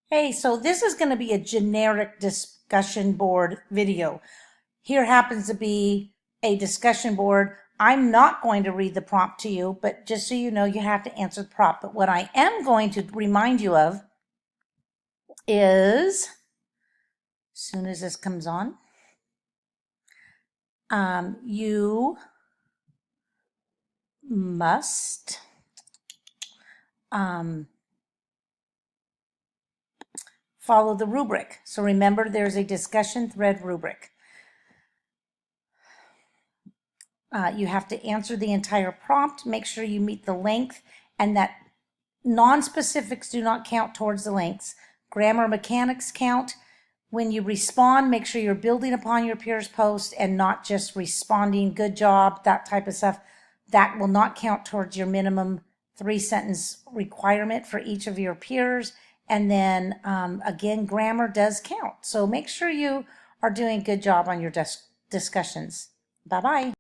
Hey, so this is going to be a generic discussion board video. Here happens to be a discussion board. I'm not going to read the prompt to you, but just so you know, you have to answer the prompt. But what I am going to remind you of is, as soon as this comes on, you must follow the rubric. So remember, there's a discussion thread rubric. You have to answer the entire prompt, make sure you meet the length, and that non-specifics do not count towards the lengths. Grammar mechanics count. When you respond, make sure you're building upon your peers' post and not just responding, good job, that type of stuff. That will not count towards your minimum 3-sentence requirement for each of your peers. And then again, grammar does count. So make sure you are doing a good job on your discussions. Bye-bye.